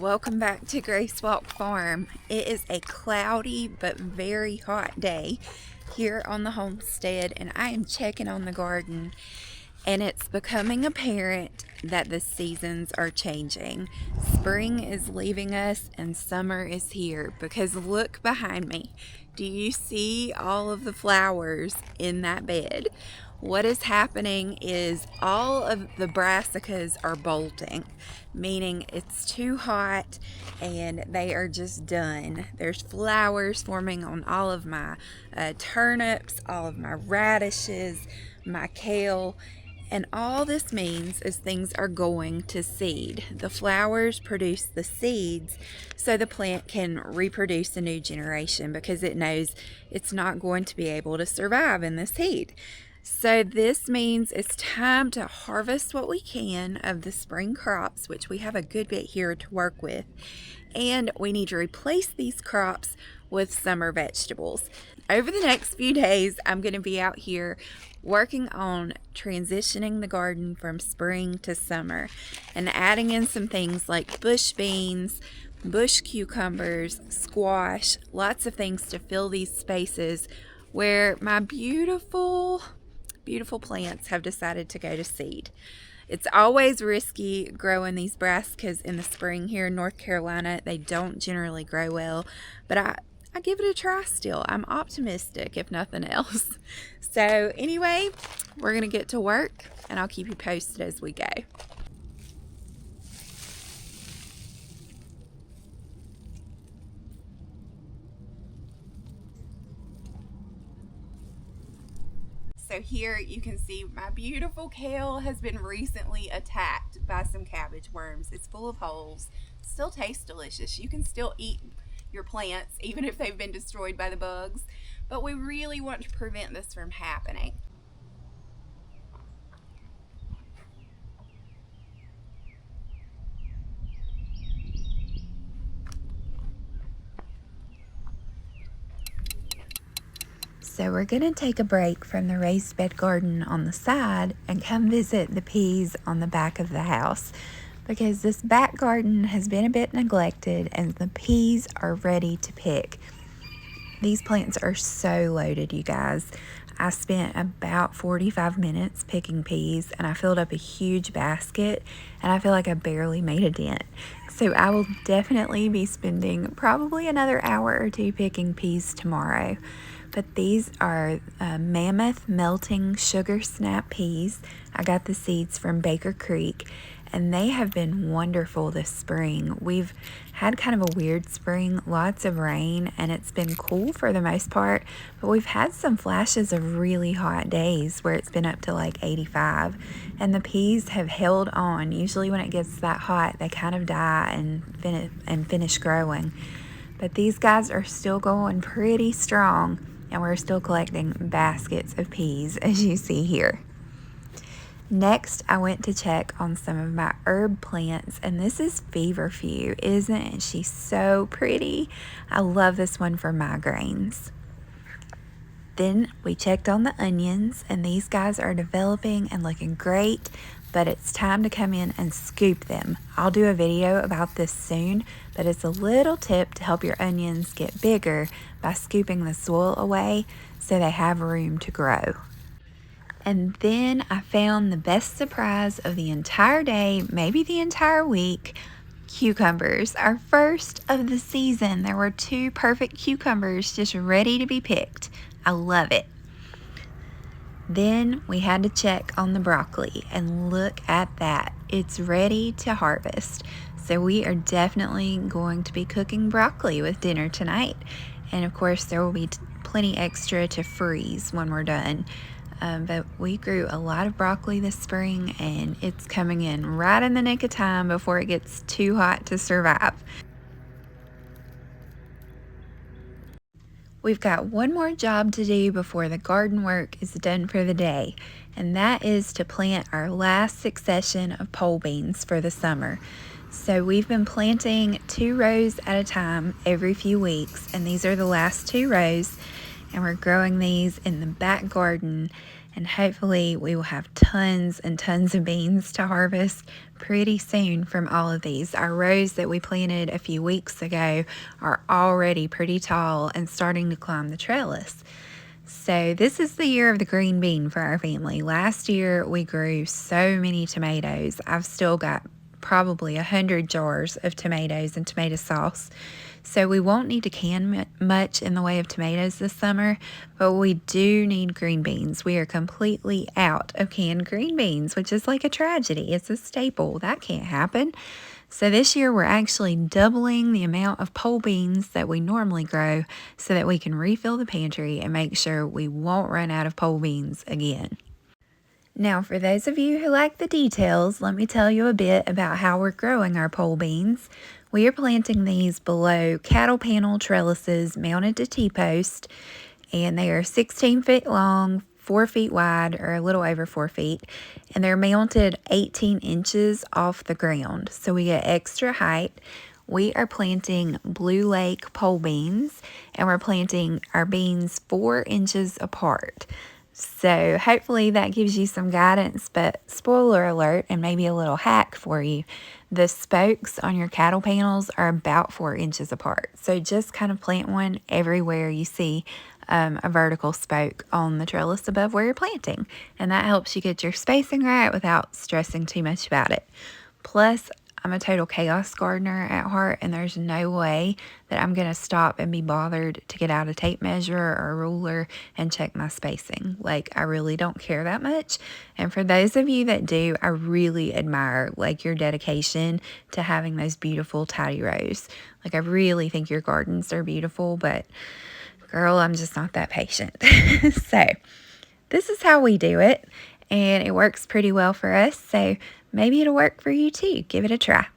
Welcome back to Grace Walk Farm. It is a cloudy but very hot day here on the homestead, and I am checking on the garden, and it's becoming apparent that the seasons are changing. Spring is leaving us and summer is here, because look behind me. Do you see all of the flowers in that bed? What is happening is all of the brassicas are bolting, meaning it's too hot and they are just done. There's flowers forming on all of my turnips, all of my radishes, my kale. And all this means is things are going to seed. The flowers produce the seeds so the plant can reproduce a new generation, because it knows it's not going to be able to survive in this heat. So this means it's time to harvest what we can of the spring crops, which we have a good bit here to work with. And we need to replace these crops with summer vegetables. Over the next few days, I'm going to be out here working on transitioning the garden from spring to summer and adding in some things like bush beans, bush cucumbers, squash, lots of things to fill these spaces where my beautiful plants have decided to go to seed. It's always risky growing these brassicas in the spring here in North Carolina. They don't generally grow well, but I give it a try still. I'm optimistic, if nothing else. So anyway, we're going to get to work, and I'll keep you posted as we go. So here you can see my beautiful kale has been recently attacked by some cabbage worms. It's full of holes. Still tastes delicious. You can still eat your plants even if they've been destroyed by the bugs, but we really want to prevent this from happening. So we're going to take a break from the raised bed garden on the side and come visit the peas on the back of the house, because this back garden has been a bit neglected and the peas are ready to pick. These plants are so loaded, you guys. I spent about 45 minutes picking peas, and I filled up a huge basket, and I feel like I barely made a dent. So I will definitely be spending probably another hour or two picking peas tomorrow. But these are Mammoth Melting Sugar Snap peas. I got the seeds from Baker Creek, and they have been wonderful this spring. We've had kind of a weird spring, lots of rain, and it's been cool for the most part, but we've had some flashes of really hot days where it's been up to like 85, and the peas have held on. Usually when it gets that hot, they kind of die and finish growing. But these guys are still going pretty strong, and we're still collecting baskets of peas, as you see here. Next, I went to check on some of my herb plants, and this is feverfew. Isn't she so pretty? I love this one for migraines. Then we checked on the onions, and these guys are developing and looking great, but it's time to come in and scoop them. I'll do a video about this soon, but it's a little tip to help your onions get bigger by scooping the soil away so they have room to grow. And then I found the best surprise of the entire day, maybe the entire week, cucumbers. Our first of the season. There were 2 perfect cucumbers just ready to be picked. I love it. Then we had to check on the broccoli, and look at that. It's ready to harvest. So we are definitely going to be cooking broccoli with dinner tonight. And of course there will be plenty extra to freeze when we're done. But we grew a lot of broccoli this spring, and it's coming in right in the nick of time before it gets too hot to survive. We've got one more job to do before the garden work is done for the day, and that is to plant our last succession of pole beans for the summer. So we've been planting 2 rows at a time every few weeks, and these are the last 2 rows, and we're growing these in the back garden, and hopefully we will have tons and tons of beans to harvest pretty soon from all of these. Our rows that we planted a few weeks ago are already pretty tall and starting to climb the trellis. So this is the year of the green bean for our family. Last year we grew so many tomatoes. I've still got probably 100 jars of tomatoes and tomato sauce. So we won't need to can much in the way of tomatoes this summer, but we do need green beans. We are completely out of canned green beans, which is like a tragedy. It's a staple. That can't happen. So this year we're actually doubling the amount of pole beans that we normally grow so that we can refill the pantry and make sure we won't run out of pole beans again. Now, for those of you who like the details, let me tell you a bit about how we're growing our pole beans. We are planting these below cattle panel trellises mounted to T-post, and they are 16 feet long, 4 feet wide, or a little over 4 feet, and they're mounted 18 inches off the ground, so we get extra height. We are planting Blue Lake pole beans, and we're planting our beans 4 inches apart. So hopefully that gives you some guidance, but spoiler alert, and maybe a little hack for you, the spokes on your cattle panels are about 4 inches apart. So just kind of plant one everywhere you see a vertical spoke on the trellis above where you're planting. And that helps you get your spacing right without stressing too much about it. Plus, I'm a total chaos gardener at heart, and there's no way that I'm going to stop and be bothered to get out a tape measure or a ruler and check my spacing. Like, I really don't care that much. And for those of you that do, I really admire, like, your dedication to having those beautiful tidy rows. Like, I really think your gardens are beautiful, but girl, I'm just not that patient. So, this is how we do it, and it works pretty well for us. So, maybe it'll work for you too. Give it a try.